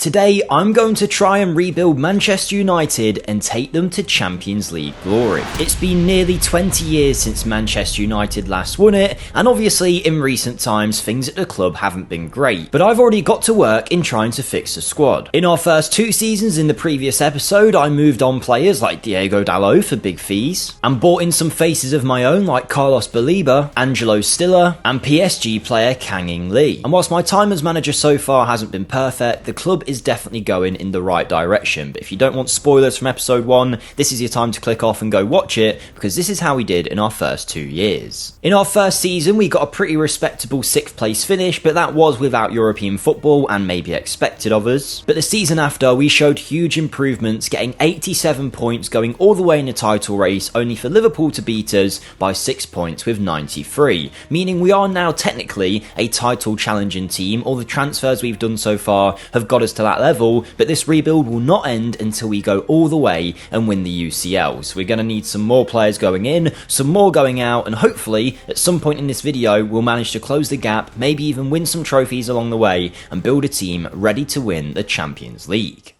Today, I'm going to try and rebuild Manchester United and take them to Champions League glory. It's been nearly 20 years since Manchester United last won it, and obviously in recent times things at the club haven't been great, but I've already got to work in trying to fix the squad. In our first 2 seasons in the previous episode, I moved on players like Diego Dalot for big fees, and bought in some faces of my own like Carlos Baliba, Angelo Stiller, and PSG player Kang In-lee. And whilst my time as manager so far hasn't been perfect, the club is definitely going in the right direction. But if you don't want spoilers from episode 1, this is your time to click off and go watch it, because this is how we did in our first 2 years. In our first season, we got a pretty respectable 6th place finish, but that was without European football and maybe expected of us. But the season after, we showed huge improvements, getting 87 points, going all the way in the title race, only for Liverpool to beat us by 6 points with 93, meaning we are now technically a title challenging team. All the transfers we've done so far have got us to that level, but this rebuild will not end until we go all the way and win the UCL. So we're going to need some more players going in, some more going out, and hopefully at some point in this video we'll manage to close the gap, maybe even win some trophies along the way and build a team ready to win the Champions League.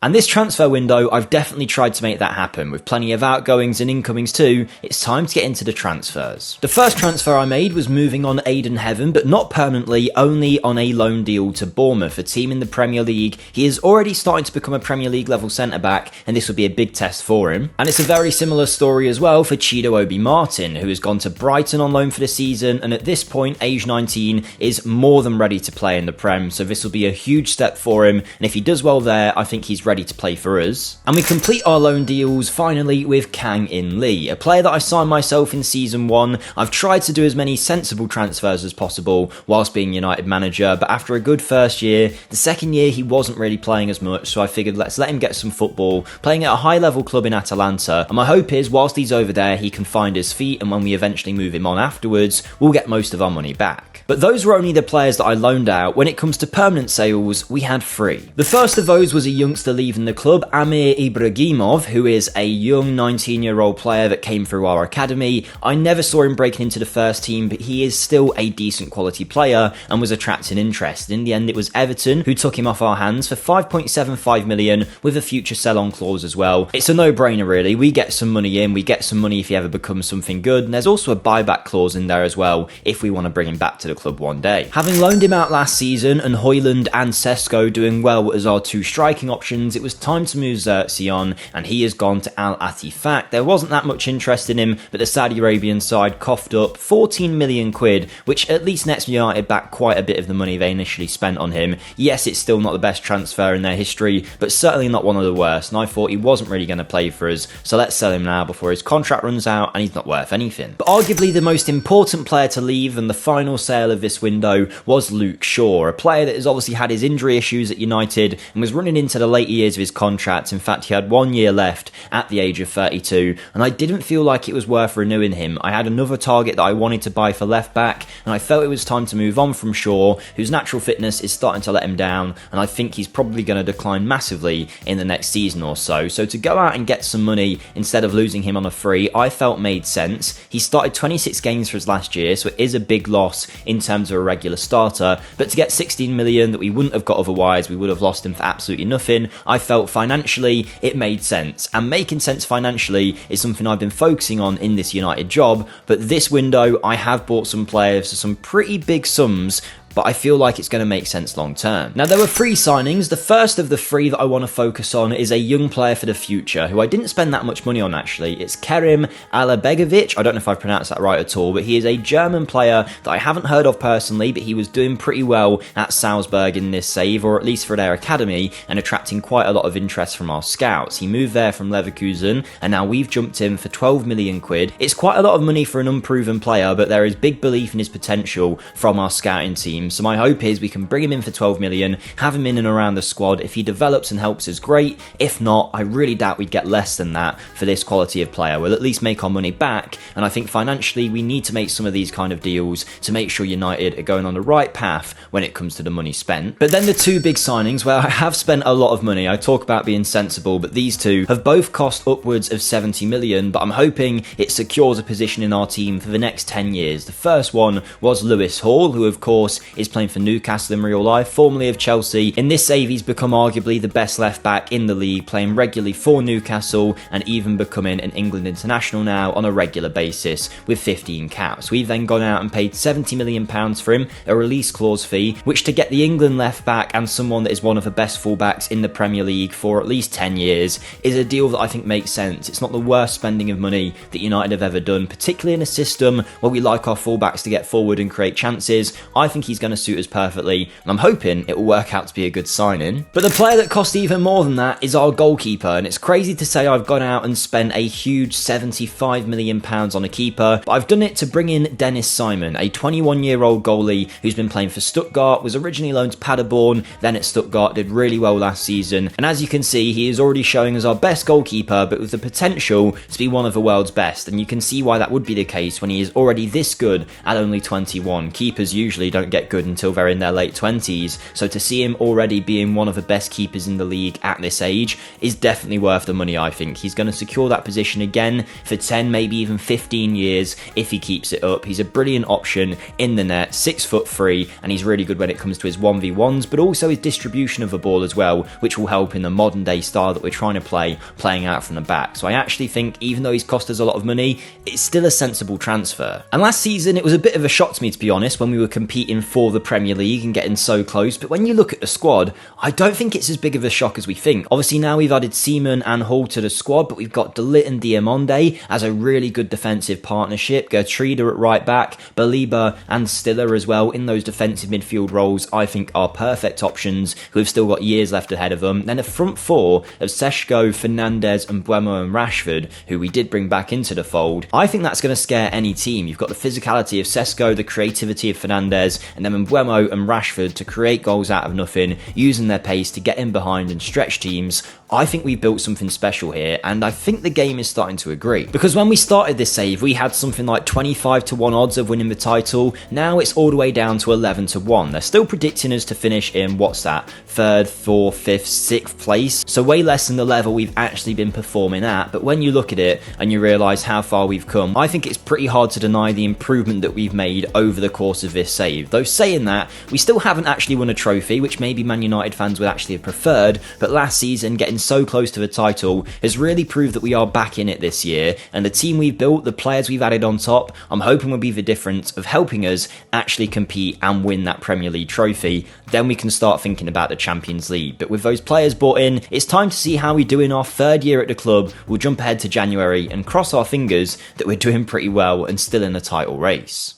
And this transfer window, I've definitely tried to make that happen. With plenty of outgoings and incomings too, it's time to get into the transfers. The first transfer I made was moving on Aidan Heaven, but not permanently, only on a loan deal to Bournemouth, a team in the Premier League. He is already starting to become a Premier League level centre-back, and this will be a big test for him. And it's a very similar story as well for Chido Obi Martin, who has gone to Brighton on loan for the season, and at this point, age 19, is more than ready to play in the Prem, so this will be a huge step for him, and if he does well there, I think he's ready to play for us. And we complete our loan deals finally with Kang In-lee, a player that I signed myself in season 1. I've tried to do as many sensible transfers as possible whilst being United manager, but after a good first year, the second year he wasn't really playing as much, so I figured let's let him get some football, playing at a high level club in Atalanta, and my hope is whilst he's over there he can find his feet, and when we eventually move him on afterwards, we'll get most of our money back. But those were only the players that I loaned out. When it comes to permanent sales, we had 3. The first of those was a youngster leaving the club, Amir Ibragimov, who is a young 19-year-old player that came through our academy. I never saw him breaking into the first team, but he is still a decent quality player and was attracting interest. In the end, it was Everton who took him off our hands for 5.75 million with a future sell-on clause as well. It's a no-brainer really. We get some money in, we get some money if he ever becomes something good, and there's also a buyback clause in there as well if we want to bring him back to the club one day. Having loaned him out last season and Højlund and Sesko doing well as our 2 striking options, it was time to move Xerxes on, and he has gone to Al Attifaq. There wasn't that much interest in him, but the Saudi Arabian side coughed up 14 million quid, which at least nets United back quite a bit of the money they initially spent on him. Yes, it's still not the best transfer in their history, but certainly not one of the worst, and I thought he wasn't really going to play for us, so let's sell him now before his contract runs out and he's not worth anything. But arguably the most important player to leave and the final sale of this window was Luke Shaw, a player that has obviously had his injury issues at United and was running into the later years of his contract. In fact, he had 1 year left at the age of 32, and I didn't feel like it was worth renewing him. I had another target that I wanted to buy for left back, and I felt it was time to move on from Shaw, whose natural fitness is starting to let him down, and I think he's probably going to decline massively in the next season or so. So to go out and get some money instead of losing him on a free, I felt made sense. He started 26 games for us last year, so it is a big loss in terms of a regular starter, but to get 16 million that we wouldn't have got otherwise, we would have lost him for absolutely nothing, I felt financially it made sense. And making sense financially is something I've been focusing on in this United job, but this window I have bought some players for some pretty big sums, but I feel like it's going to make sense long term. Now, there were 3 signings. The first of the 3 that I want to focus on is a young player for the future, who I didn't spend that much money on actually. It's Kerim Alabegovic. I don't know if I pronounced that right at all, but he is a German player that I haven't heard of personally, but he was doing pretty well at Salzburg in this save, or at least for their academy, and attracting quite a lot of interest from our scouts. He moved there from Leverkusen, and now we've jumped him for 12 million quid. It's quite a lot of money for an unproven player, but there is big belief in his potential from our scouting team. So my hope is we can bring him in for 12 million, have him in and around the squad. If he develops and helps us, great. If not, I really doubt we'd get less than that for this quality of player. We'll at least make our money back, and I think financially we need to make some of these kind of deals to make sure United are going on the right path when it comes to the money spent. But then the 2 big signings, where I have spent a lot of money. I talk about being sensible, but these 2 have both cost upwards of 70 million, but I'm hoping it secures a position in our team for the next 10 years. The first one was Lewis Hall, who of course is playing for Newcastle in real life, formerly of Chelsea. In this save, he's become arguably the best left back in the league, playing regularly for Newcastle and even becoming an England international now on a regular basis with 15 caps. We've then gone out and paid £70 million for him, a release clause fee, which to get the England left back and someone that is one of the best fullbacks in the Premier League for at least 10 years is a deal that I think makes sense. It's not the worst spending of money that United have ever done, particularly in a system where we like our fullbacks to get forward and create chances. I think he's going to suit us perfectly, and I'm hoping it will work out to be a good signing. But the player that cost even more than that is our goalkeeper, and it's crazy to say I've gone out and spent a huge £75 million on a keeper, but I've done it to bring in Dennis Simon, a 21-year-old goalie who's been playing for Stuttgart, was originally loaned to Paderborn, then at Stuttgart, did really well last season, and as you can see, he is already showing as our best goalkeeper, but with the potential to be one of the world's best, and you can see why that would be the case when he is already this good at only 21. Keepers usually don't get good until they're in their late 20s, so to see him already being one of the best keepers in the league at this age is definitely worth the money. I think he's going to secure that position again for 10, maybe even 15 years if he keeps it up. He's a brilliant option in the net, 6'3", and he's really good when it comes to his 1v1s, but also his distribution of the ball as well, which will help in the modern day style that we're trying to play, playing out from the back. So I actually think, even though he's cost us a lot of money, it's still a sensible transfer. And last season, it was a bit of a shock to me, to be honest, when we were competing for the Premier League and getting so close, but when you look at the squad, I don't think it's as big of a shock as we think. Obviously, now we've added Seaman and Hall to the squad, but we've got De Ligt and Diamonde as a really good defensive partnership. Gertruida at right back, Baliba and Stiller as well in those defensive midfield roles, I think are perfect options who have still got years left ahead of them. Then a front four of Seshko, Fernandes and Buemo and Rashford, who we did bring back into the fold. I think that's going to scare any team. You've got the physicality of Seshko, the creativity of Fernandes, and then Buemo and Rashford to create goals out of nothing, using their pace to get in behind and stretch teams. I think we built something special here, and I think the game is starting to agree. Because when we started this save, we had something like 25-1 odds of winning the title. Now it's all the way down to 11-1. They're still predicting us to finish in, what's that, 3rd, 4th, 5th, 6th place. So way less than the level we've actually been performing at. But when you look at it and you realise how far we've come, I think it's pretty hard to deny the improvement that we've made over the course of this save. Though saying that, we still haven't actually won a trophy, which maybe Man United fans would actually have preferred. But last season, getting so close to the title has really proved that we are back in it this year, and the team we've built, the players we've added on top, I'm hoping will be the difference of helping us actually compete and win that Premier League trophy. Then we can start thinking about the Champions League. But with those players bought in, it's time to see how we do in our 3rd year at the club. We'll jump ahead to January and cross our fingers that we're doing pretty well and still in the title race.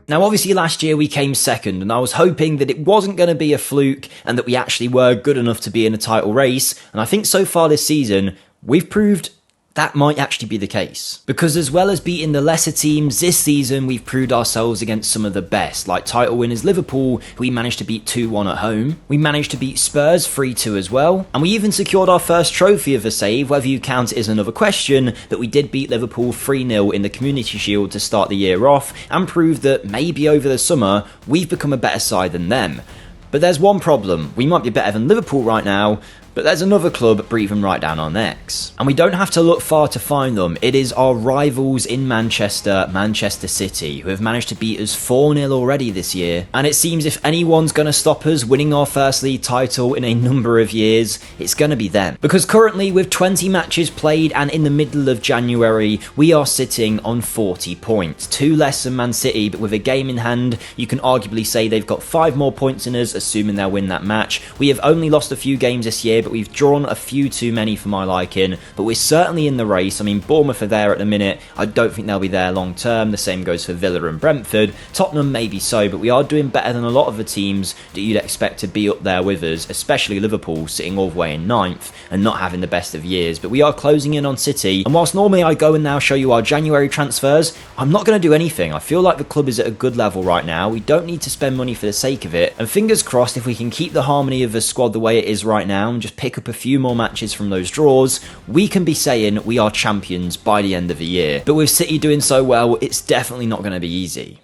Now, obviously last year we came second, and I was hoping that it wasn't going to be a fluke and that we actually were good enough to be in a title race, and I think so far this season we've proved that might actually be the case. Because as well as beating the lesser teams, this season we've proved ourselves against some of the best, like title winners Liverpool, who we managed to beat 2-1 at home. We managed to beat Spurs 3-2 as well, and we even secured our first trophy of the save, whether you count it is another question, that we did beat Liverpool 3-0 in the Community Shield to start the year off, and prove that maybe over the summer we've become a better side than them. But there's one problem. We might be better than Liverpool right now, but there's another club breathing right down our necks. And we don't have to look far to find them. It is our rivals in Manchester, Manchester City, who have managed to beat us 4-0 already this year. And it seems if anyone's going to stop us winning our first league title in a number of years, it's going to be them. Because currently, with 20 matches played and in the middle of January, we are sitting on 40 points. 2 less than Man City, but with a game in hand, you can arguably say they've got 5 more points than us, assuming they'll win that match. We have only lost a few games this year, but we've drawn a few too many for my liking, but we're certainly in the race. I mean, Bournemouth are there at the minute. I don't think they'll be there long term. The same goes for Villa and Brentford. Tottenham maybe so, but we are doing better than a lot of the teams that you'd expect to be up there with us, especially Liverpool sitting all the way in 9th and not having the best of years. But we are closing in on City, and whilst normally I go and now show you our January transfers, I'm not going to do anything. I feel like the club is at a good level right now. We don't need to spend money for the sake of it, and fingers crossed if we can keep the harmony of the squad the way it is right now and just pick up a few more matches from those draws, we can be saying we are champions by the end of the year. But with City doing so well, it's definitely not going to be easy.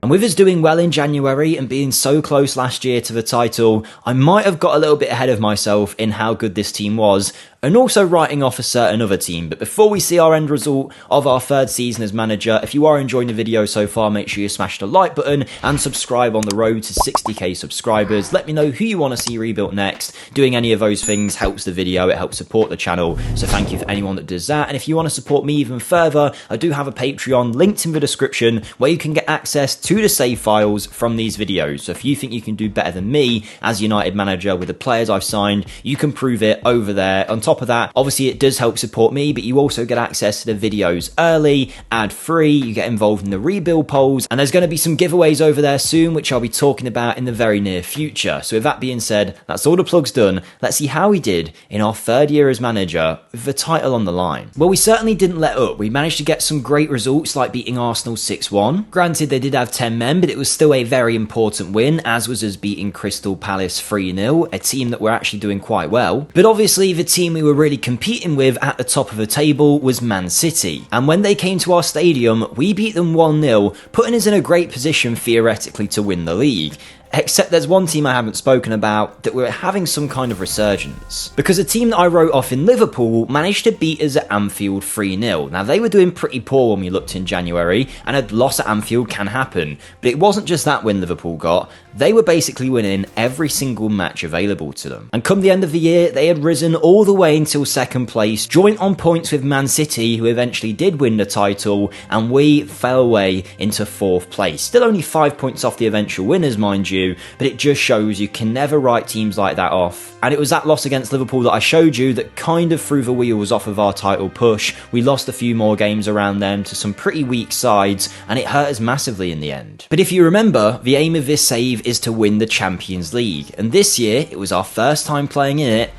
And with us doing well in January and being so close last year to the title, I might have got a little bit ahead of myself in how good this team was. and also writing off a certain other team. But before we see our end result of our third season as manager, if you are enjoying the video so far, make sure you smash the like button and subscribe on the road to 60k subscribers. Let me know who you want to see rebuilt next. Doing any of those things helps the video, it helps support the channel, so thank you for anyone that does that. And if you want to support me even further, I do have a Patreon linked in the description where you can get access to the save files from these videos. So if you think you can do better than me as United manager with the players I've signed, you can prove it over there. On top of that, obviously it does help support me, but you also get access to the videos early, ad-free, you get involved in the rebuild polls, and there's going to be some giveaways over there soon, which I'll be talking about in the very near future. So with that being said, that's all the plugs done. Let's see how we did in our third year as manager with the title on the line. Well, we certainly didn't let up. We managed to get some great results like beating Arsenal 6-1. Granted, they did have 10 men, but it was still a very important win, as was us beating Crystal Palace 3-0, a team that were actually doing quite well. But obviously the team we were really competing with at the top of the table was Man City. And when they came to our stadium, we beat them 1-0, putting us in a great position theoretically to win the league. Except there's one team I haven't spoken about that were having some kind of resurgence. Because a team that I wrote off in Liverpool managed to beat us at Anfield 3-0. Now they were doing pretty poor when we looked in January, and a loss at Anfield can happen. But it wasn't just that win Liverpool got, they were basically winning every single match available to them. And come the end of the year, they had risen all the way until second place, joint on points with Man City, who eventually did win the title, and we fell away into fourth place. Still only 5 points off the eventual winners, mind you, but it just shows you can never write teams like that off. And it was that loss against Liverpool that I showed you that kind of threw the wheels off of our title push. We lost a few more games around them to some pretty weak sides, and it hurt us massively in the end. But if you remember, the aim of this save is to win the Champions League, and this year it was our first time playing in it.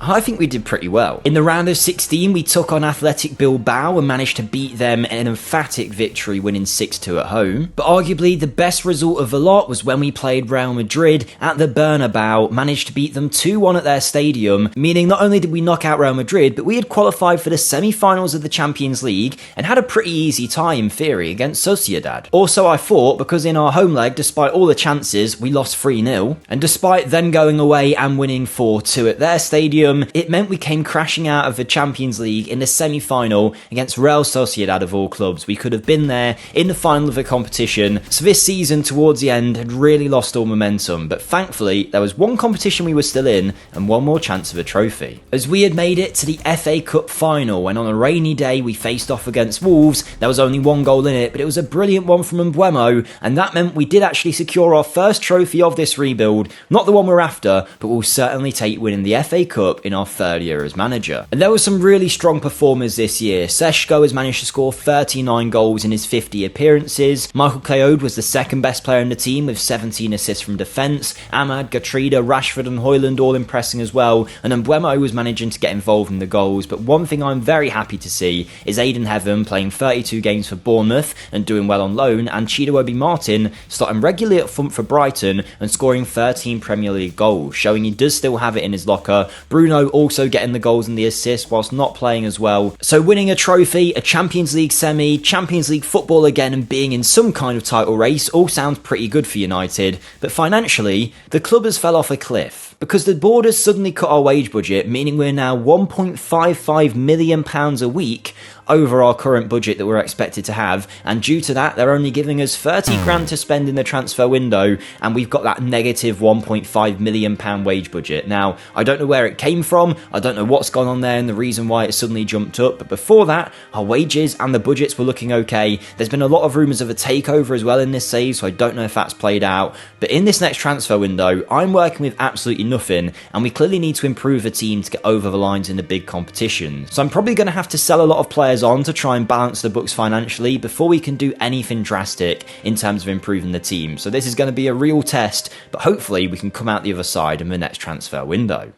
I think we did pretty well. In the round of 16, we took on Athletic Bilbao and managed to beat them in an emphatic victory, winning 6-2 at home. But arguably the best result of the lot was when we played Real Madrid at the Bernabeu, managed to beat them 2-1 at their stadium, meaning not only did we knock out Real Madrid, but we had qualified for the semi-finals of the Champions League and had a pretty easy tie in theory against Sociedad. Also, I thought, because in our home leg, despite all the chances, we lost 3-0, and despite then going away and winning 4-2 at their stadium, it meant we came crashing out of the Champions League in the semi-final against Real Sociedad of all clubs. We could have been there in the final of the competition, so this season towards the end had really lost all momentum, but thankfully there was one competition we were still in and one more chance of a trophy. As we had made it to the FA Cup final, when on a rainy day we faced off against Wolves, there was only one goal in it, but it was a brilliant one from Mbeumo, and that meant we did actually secure our first trophy of this rebuild, not the one we're after, but we'll certainly take winning the FA Cup in our third year as manager. And there were some really strong performers this year. Seshko has managed to score 39 goals in his 50 appearances. Michael Clayode was the second best player in the team with 17 assists from defence. Ahmad, Gatrida, Rashford and Højlund all impressing as well. And Mbeumo was managing to get involved in the goals. But one thing I'm very happy to see is Aidan Heaven playing 32 games for Bournemouth and doing well on loan, and Chido Martin starting regularly up front for Brighton and scoring 13 Premier League goals, showing he does still have it in his locker. Bruno also getting the goals and the assists whilst not playing as well. So winning a trophy, a Champions League semi, Champions League football again, and being in some kind of title race all sounds pretty good for United. But financially, the club has fell off a cliff, because the board has suddenly cut our wage budget, meaning we're now £1.55 million a week over our current budget that we're expected to have, and due to that they're only giving us 30 grand to spend in the transfer window, and we've got that negative £1.5 million wage budget. Now, I don't know where it came from, I don't know what's gone on there and the reason why it suddenly jumped up, but before that our wages and the budgets were looking okay. There's been a lot of rumours of a takeover as well in this save, so I don't know if that's played out, but in this next transfer window I'm working with absolutely nothing, and we clearly need to improve the team to get over the lines in the big competition. So I'm probably going to have to sell a lot of players on to try and balance the books financially before we can do anything drastic in terms of improving the team. So this is going to be a real test, but hopefully we can come out the other side in the next transfer window.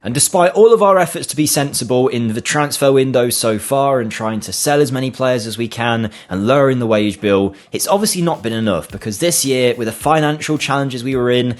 And despite all of our efforts to be sensible in the transfer window so far and trying to sell as many players as we can and lowering the wage bill, it's obviously not been enough, because this year, with the financial challenges we were in,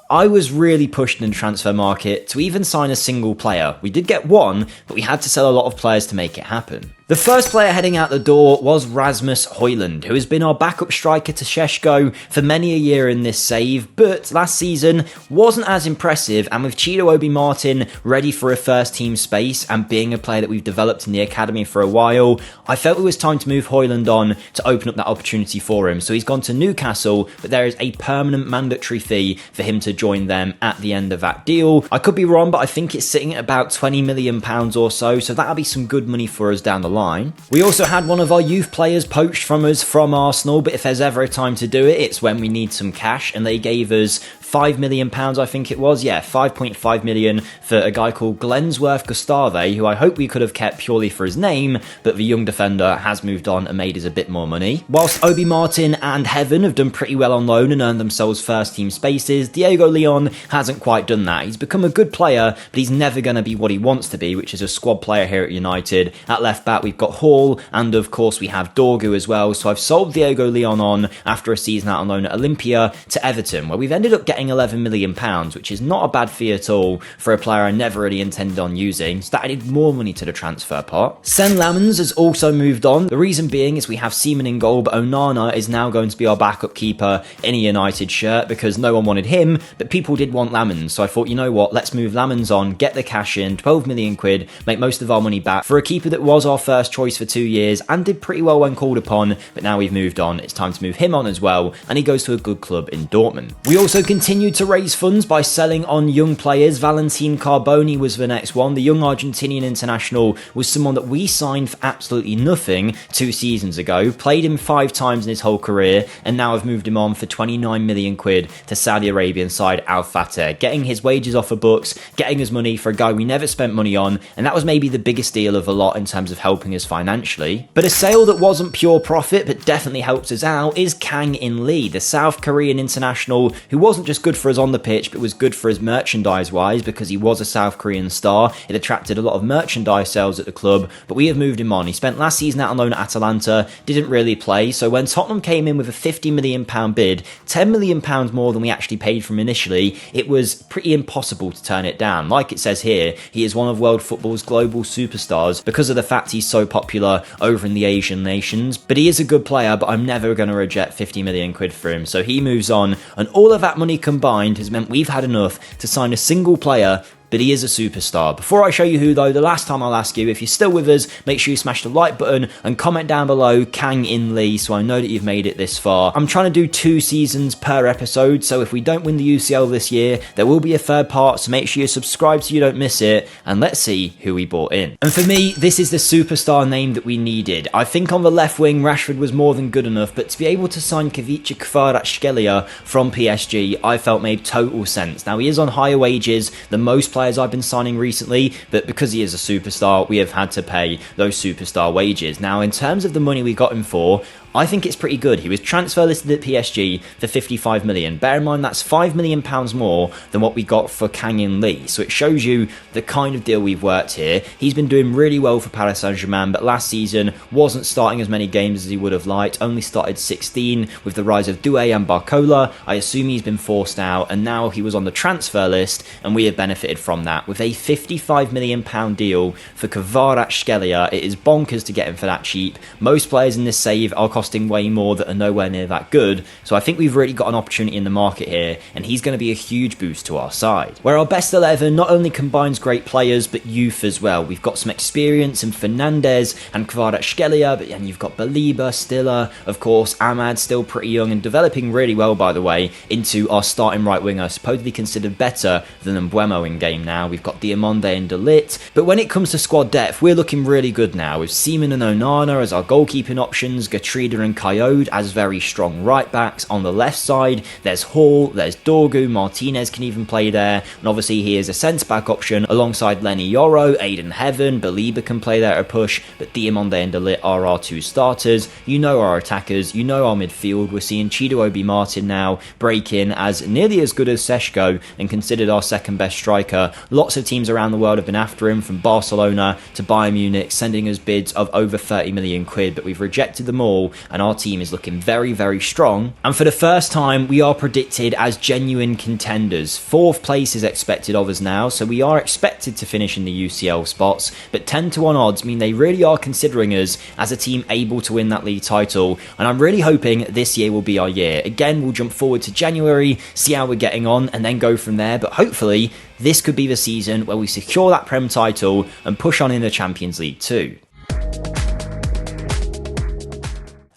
I was really pushed in the transfer market to even sign a single player. We did get one, but we had to sell a lot of players to make it happen. The first player heading out the door was Rasmus Højlund, who has been our backup striker to Šeško for many a year in this save, but last season wasn't as impressive, and with Chido Obi Martin ready for a first team space and being a player that we've developed in the academy for a while, I felt it was time to move Højlund on to open up that opportunity for him. So he's gone to Newcastle, but there is a permanent mandatory fee for him to join them at the end of that deal. I could be wrong, but I think it's sitting at about £20 million or so that'll be some good money for us down the line. We also had one of our youth players poached from us from Arsenal, but if there's ever a time to do it, it's when we need some cash, and they gave us £5 million, I think it was. Yeah, 5.5 million for a guy called Glensworth Gustave, who I hope we could have kept purely for his name, but the young defender has moved on and made us a bit more money. Whilst Obi Martin and Heaven have done pretty well on loan and earned themselves first team spaces, Diego Leon hasn't quite done that. He's become a good player, but he's never going to be what he wants to be, which is a squad player here at United. At left back, we've got Hall, and of course we have Dorgu as well, so I've sold Diego Leon on after a season out on loan at Olympia to Everton, where we've ended up getting £11 million, which is not a bad fee at all for a player I never really intended on using, so that added more money to the transfer pot. Sen Lammens has also moved on. The reason being is we have Seaman in goal, but Onana is now going to be our backup keeper in a United shirt because no one wanted him, but people did want Lammens, so I thought, you know what, let's move Lammens on, get the cash in, 12 million quid, make most of our money back for a keeper that was our first choice for 2 years and did pretty well when called upon, but now we've moved on, it's time to move him on as well, and he goes to a good club in Dortmund. We also continued to raise funds by selling on young players. Valentin Carboni was the next one. The young Argentinian international was someone that we signed for absolutely nothing 2 seasons ago, played him 5 times in his whole career, and now have moved him on for 29 million quid to Saudi Arabian side Al Fateh, getting his wages off the books, getting us money for a guy we never spent money on, and that was maybe the biggest deal of a lot in terms of helping us financially. But a sale that wasn't pure profit but definitely helped us out is Kang In Lee, the South Korean international who wasn't just good for us on the pitch but was good for us merchandise wise because he was a South Korean star. It attracted a lot of merchandise sales at the club, but we have moved him on. He spent last season out on loan at Atalanta, didn't really play, so when Tottenham came in with a £50 million bid, £10 million more than we actually paid for him initially, it was pretty impossible to turn it down. Like it says here, he is one of world football's global superstars because of the fact he's so popular over in the Asian nations, but he is a good player, but I'm never going to reject 50 million quid for him, so he moves on, and all of that money combined has meant we've had enough to sign a single player, but he is a superstar. Before I show you who though, the last time I'll ask you, if you're still with us, make sure you smash the like button and comment down below Kang In Lee so I know that you've made it this far. I'm trying to do 2 seasons per episode, so if we don't win the UCL this year, there will be a third part, so make sure you subscribe so you don't miss it, and let's see who we brought in. And for me, this is the superstar name that we needed. I think on the left wing, Rashford was more than good enough, but to be able to sign Kvaratskhelia from PSG, I felt made total sense. Now, he is on higher wages than most players I've been signing recently, but because he is a superstar, we have had to pay those superstar wages. Now, in terms of the money we got him for, I think it's pretty good. He was transfer listed at PSG for 55 million. Bear in mind that's £5 million more than what we got for Kang In Lee. So it shows you the kind of deal we've worked here. He's been doing really well for Paris Saint-Germain, but last season wasn't starting as many games as he would have liked. Only started 16 with the rise of Doué and Barcola. I assume he's been forced out, and now he was on the transfer list, and we have benefited from that. With a £55 million deal for Kvaratskhelia, it is bonkers to get him for that cheap. Most players in this save are costing way more that are nowhere near that good, so I think we've really got an opportunity in the market here, and he's going to be a huge boost to our side. Where our best 11 not only combines great players but youth as well. We've got some experience in Fernandez and Kvaratskhelia, but then you've got Baliba, Stiller, of course, Ahmad still pretty young and developing really well, by the way, into our starting right winger, supposedly considered better than Mbeumo in game now. We've got Diamonde and De Ligt, but when it comes to squad depth, we're looking really good now with Seaman and Onana as our goalkeeping options, Gatrida and Coyote as very strong right backs. On the left side, there's Hall, there's Dorgu, Martinez can even play there, and obviously he is a centre back option alongside Lenny Yoro, Aiden Heaven, Baliba can play there at a push, but Diamonde and De Ligt are our 2 starters. You know our attackers, you know our midfield. We're seeing Chido Obi Martin now break in as nearly as good as Šeško and considered our second best striker. Lots of teams around the world have been after him, from Barcelona to Bayern Munich, sending us bids of over 30 million quid, but we've rejected them all and our team is looking very, very strong. And for the first time, we are predicted as genuine contenders. 4th place is expected of us now, so we are expected to finish in the UCL spots, but 10-1 odds mean they really are considering us as a team able to win that league title, and I'm really hoping this year will be our year. Again, we'll jump forward to January, see how we're getting on, and then go from there, but hopefully this could be the season where we secure that Prem title and push on in the Champions League too.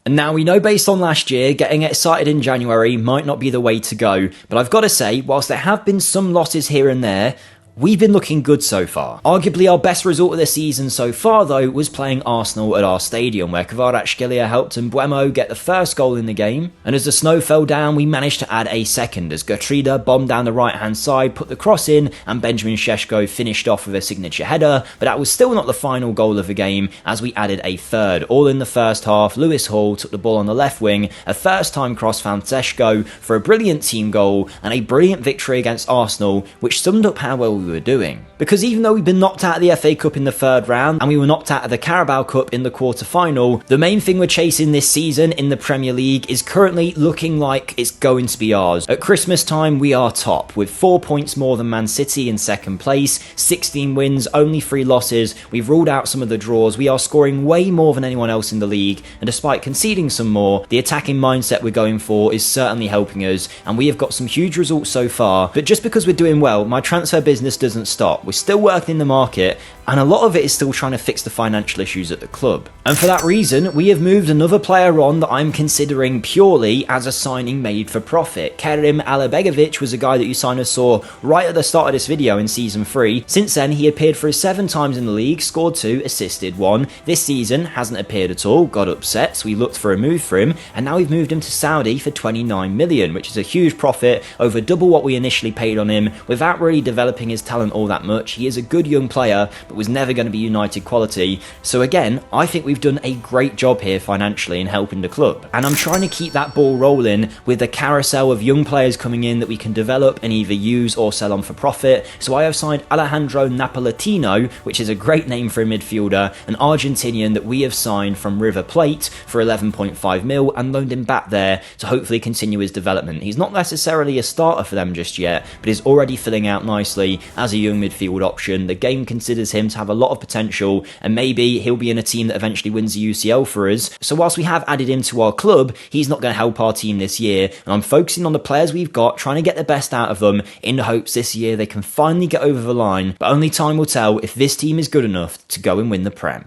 And now we know based on last year, getting excited in January might not be the way to go, but I've got to say, whilst there have been some losses here and there, we've been looking good so far. Arguably our best result of the season so far though was playing Arsenal at our stadium, where Kvaratskhelia helped Mbuemo get the first goal in the game, and as the snow fell down we managed to add a second as Gertruida bombed down the right hand side, put the cross in, and Benjamin Šeško finished off with a signature header, but that was still not the final goal of the game as we added a third. All in the first half, Lewis Hall took the ball on the left wing, a first time cross found Šeško for a brilliant team goal and a brilliant victory against Arsenal, which summed up how well we were doing. Because even though we've been knocked out of the FA Cup in the 3rd round and we were knocked out of the Carabao Cup in the quarter-final, the main thing we're chasing this season in the Premier League is currently looking like it's going to be ours. At Christmas time we are top, with 4 points more than Man City in 2nd place, 16 wins, only 3 losses, we've ruled out some of the draws, we are scoring way more than anyone else in the league, and despite conceding some more, the attacking mindset we're going for is certainly helping us, and we have got some huge results so far. But just because we're doing well, my transfer business doesn't stop. We're still working in the market, and a lot of it is still trying to fix the financial issues at the club. And for that reason, we have moved another player on that I'm considering purely as a signing made for profit. Kerim Alibegovic was a guy that you signers saw right at the start of this video in Season 3. Since then, he appeared for us 7 times in the league, scored 2, assisted 1. This season, hasn't appeared at all, got upset, so we looked for a move for him, and now we've moved him to Saudi for 29 million, which is a huge profit, over double what we initially paid on him, without really developing his talent all that much. He is a good young player, but was never going to be United quality. So again, I think we've done a great job here financially in helping the club. And I'm trying to keep that ball rolling with a carousel of young players coming in that we can develop and either use or sell on for profit. So I have signed Alejandro Napolitano, which is a great name for a midfielder, an Argentinian that we have signed from River Plate for 11.5 mil and loaned him back there to hopefully continue his development. He's not necessarily a starter for them just yet, but is already filling out nicely as a young midfield option. The game considers him to have a lot of potential, and maybe he'll be in a team that eventually wins the UCL for us. So whilst we have added him to our club, he's not going to help our team this year, and I'm focusing on the players we've got, trying to get the best out of them in the hopes this year they can finally get over the line, but only time will tell if this team is good enough to go and win the Prem.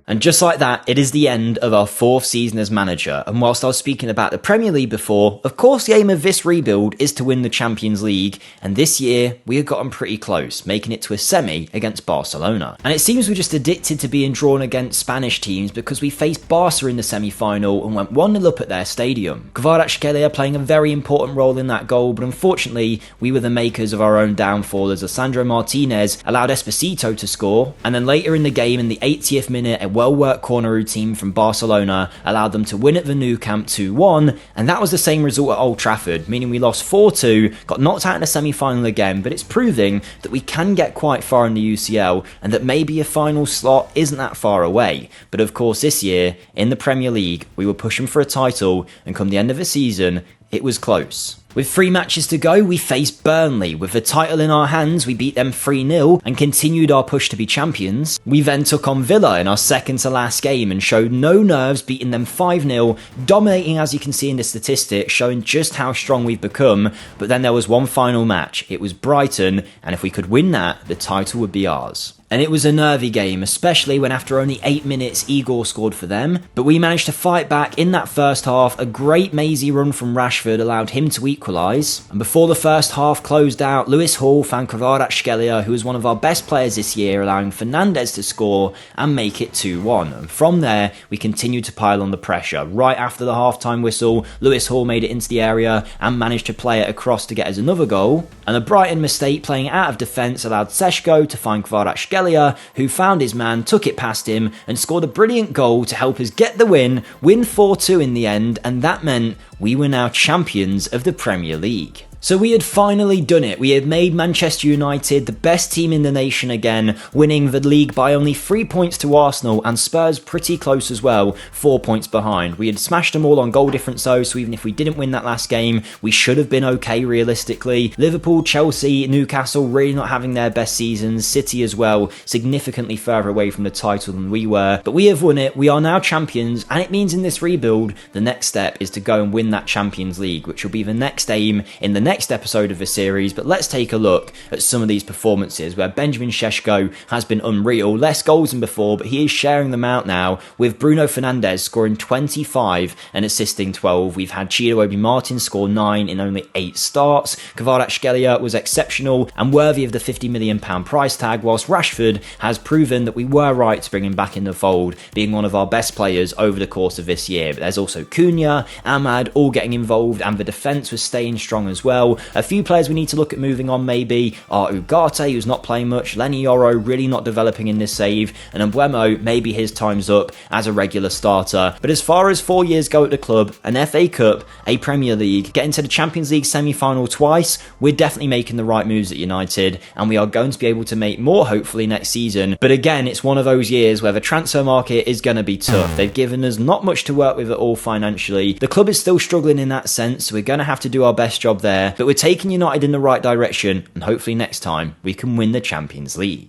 And just like that, it is the end of our 4th season as manager, and whilst I was speaking about the Premier League before, of course the aim of this rebuild is to win the Champions League, and this year we have gotten pretty close, making it to a semi against Barcelona. And it seems we're just addicted to being drawn against Spanish teams because we faced Barca in the semi-final and went 1-0 up at their stadium. Kvaratskhelia playing a very important role in that goal, but unfortunately we were the makers of our own downfall as Sandro Martinez allowed Esposito to score, and then later in the game in the 80th minute, a well-worked corner routine from Barcelona allowed them to win at the Nou Camp 2-1, and that was the same result at Old Trafford, meaning we lost 4-2, got knocked out in the semi-final again, but it's proving that we can get quite far in the UCL and that maybe a final slot isn't that far away. But of course this year, in the Premier League, we were pushing for a title, and come the end of the season, it was close. With 3 matches to go, we faced Burnley. With the title in our hands, we beat them 3-0 and continued our push to be champions. We then took on Villa in our second to last game and showed no nerves, beating them 5-0, dominating as you can see in the statistics, showing just how strong we've become. But then there was one final match. It was Brighton, and if we could win that, the title would be ours. And it was a nervy game, especially when after only 8 minutes Igor scored for them, but we managed to fight back in that first half. A great mazy run from Rashford allowed him to equalise, and before the first half closed out, Lewis Hall found Kvaratskhelia, who was one of our best players this year, allowing Fernandes to score and make it 2-1, and from there we continued to pile on the pressure. Right after the half-time whistle, Lewis Hall made it into the area and managed to play it across to get us another goal, and a Brighton mistake playing out of defence allowed Šeško to find Kvaratskhelia, who found his man, took it past him, and scored a brilliant goal to help us get the win 4-2 in the end, and that meant we were now champions of the Premier League. So we had finally done it. We had made Manchester United the best team in the nation again, winning the league by only 3 points to Arsenal, and Spurs pretty close as well, 4 points behind. We had smashed them all on goal difference though, so even if we didn't win that last game, we should have been okay realistically. Liverpool, Chelsea, Newcastle really not having their best seasons, City as well, significantly further away from the title than we were. But we have won it, we are now champions, and it means in this rebuild, the next step is to go and win that Champions League, which will be the next aim in the next episode of the series. But let's take a look at some of these performances where Benjamin Šeško has been unreal, less goals than before, but he is sharing them out now with Bruno Fernandes scoring 25 and assisting 12. We've had Chido Obi-Martin score 9 in only 8 starts. Kvaratskhelia was exceptional and worthy of the £50 million price tag, whilst Rashford has proven that we were right to bring him back in the fold, being one of our best players over the course of this year. But there's also Cunha, Ahmad all getting involved, and the defence was staying strong as well. A few players we need to look at moving on maybe are Ugarte, who's not playing much, Lenny Yoro really not developing in this save, and Mbeumo, maybe his time's up as a regular starter. But as far as 4 years go at the club, an FA Cup, a Premier League, getting to the Champions League semi-final twice, we're definitely making the right moves at United, and we are going to be able to make more hopefully next season. But again, it's one of those years where the transfer market is going to be tough. They've given us not much to work with at all financially. The club is still struggling in that sense, so we're going to have to do our best job there, but we're taking United in the right direction, and hopefully next time we can win the Champions League.